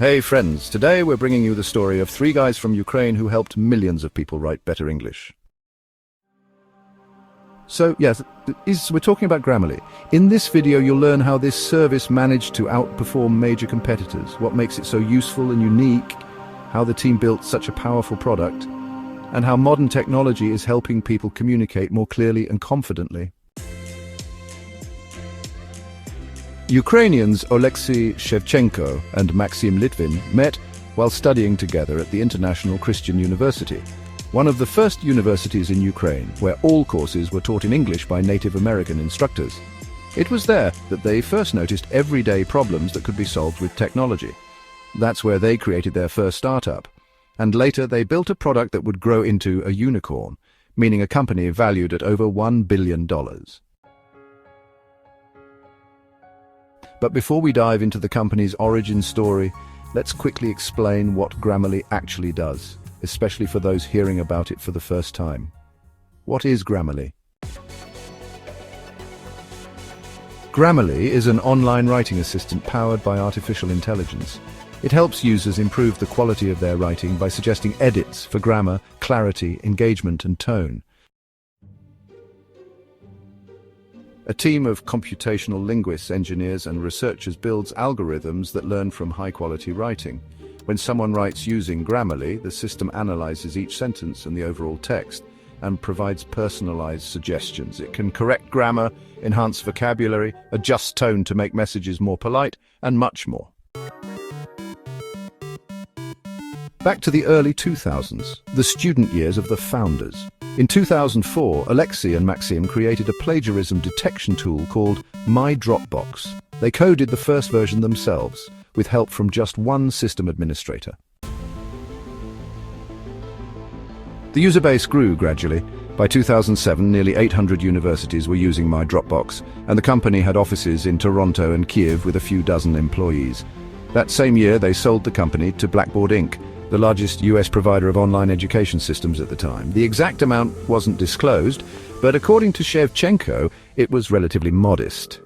Hey friends, today we're bringing you the story of three guys from Ukraine who helped millions of people write better English. So yes, we're talking about Grammarly. In this video you'll learn how this service managed to outperform major competitors, what makes it so useful and unique, how the team built such a powerful product, and how modern technology is helping people communicate more clearly and confidently. Ukrainians Oleksiy Shevchenko and Maxim Litvin met while studying together at the International Christian University, one of the first universities in Ukraine where all courses were taught in English by Native American instructors. It was there that they first noticed everyday problems that could be solved with technology. That's where they created their first startup, and later they built a product that would grow into a unicorn, meaning a company valued at over $1 billion. But before we dive into the company's origin story, let's quickly explain what Grammarly actually does, especially for those hearing about it for the first time. What is Grammarly? Grammarly is an online writing assistant powered by artificial intelligence. It helps users improve the quality of their writing by suggesting edits for grammar, clarity, engagement, and tone. A team of computational linguists, engineers, and researchers builds algorithms that learn from high-quality writing. When someone writes using Grammarly, the system analyzes each sentence and the overall text and provides personalized suggestions. It can correct grammar, enhance vocabulary, adjust tone to make messages more polite, and much more. Back to the early 2000s, the student years of the founders. In 2004, Oleksiy and Maxim created a plagiarism detection tool called My Dropbox. They coded the first version themselves, with help from just one system administrator. The user base grew gradually. By 2007, nearly 800 universities were using My Dropbox, and the company had offices in Toronto and Kiev with a few dozen employees. That same year, they sold the company to Blackboard Inc., the largest US provider of online education systems at the time. The exact amount wasn't disclosed, but according to Shevchenko, it was relatively modest.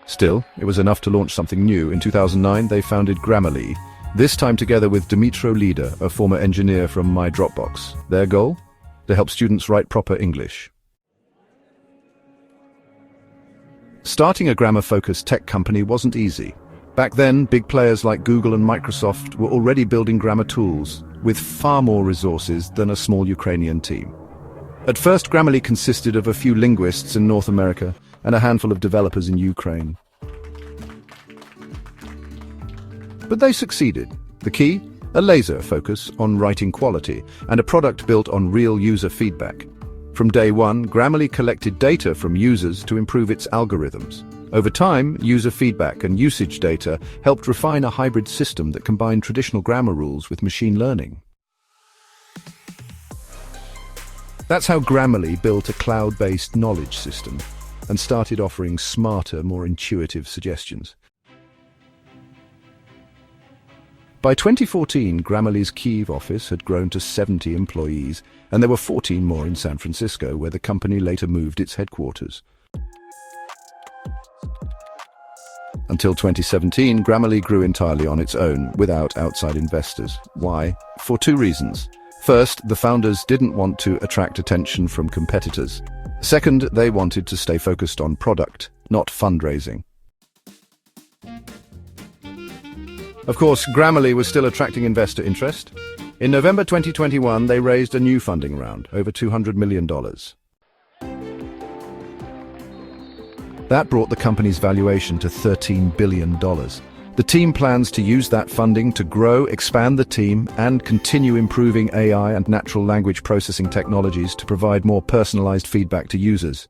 Still, it was enough to launch something new. In 2009, they founded Grammarly, this time together with Dmytro Lida, a former engineer from My Dropbox. Their goal? To help students write proper English. Starting a grammar-focused tech company wasn't easy. Back then, big players like Google and Microsoft were already building grammar tools, with far more resources than a small Ukrainian team. At first, Grammarly consisted of a few linguists in North America and a handful of developers in Ukraine. But they succeeded. The key? A laser focus on writing quality and a product built on real user feedback. From day one, Grammarly collected data from users to improve its algorithms. Over time, user feedback and usage data helped refine a hybrid system that combined traditional grammar rules with machine learning. That's how Grammarly built a cloud-based knowledge system and started offering smarter, more intuitive suggestions. By 2014, Grammarly's Kyiv office had grown to 70 employees, and there were 14 more in San Francisco, where the company later moved its headquarters. Until 2017, Grammarly grew entirely on its own, without outside investors. Why? For two reasons. First, the founders didn't want to attract attention from competitors. Second, they wanted to stay focused on product, not fundraising. Of course, Grammarly was still attracting investor interest. In November 2021, they raised a new funding round, over $200 million. That brought the company's valuation to $13 billion. The team plans to use that funding to grow, expand the team, and continue improving AI and natural language processing technologies to provide more personalized feedback to users.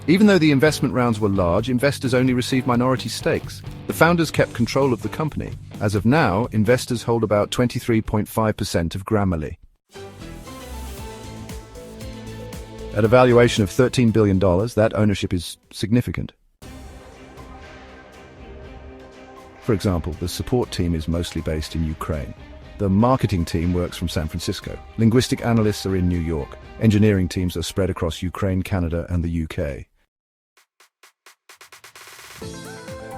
Even though the investment rounds were large, investors only received minority stakes. The founders kept control of the company. As of now, investors hold about 23.5% of Grammarly. At a valuation of $13 billion, that ownership is significant. For example, the support team is mostly based in Ukraine. The marketing team works from San Francisco. Linguistic analysts are in New York. Engineering teams are spread across Ukraine, Canada, and the UK.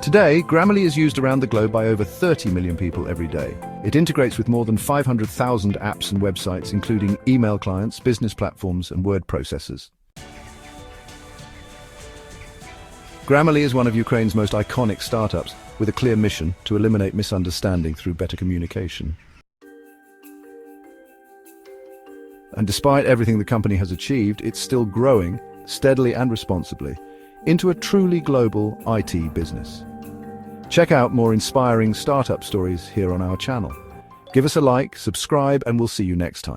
Today, Grammarly is used around the globe by over 30 million people every day. It integrates with more than 500,000 apps and websites, including email clients, business platforms, and word processors. Grammarly is one of Ukraine's most iconic startups, with a clear mission to eliminate misunderstanding through better communication. And despite everything the company has achieved, it's still growing, steadily and responsibly, into a truly global IT business. Check out more inspiring startup stories here on our channel. Give us a like, subscribe, and we'll see you next time.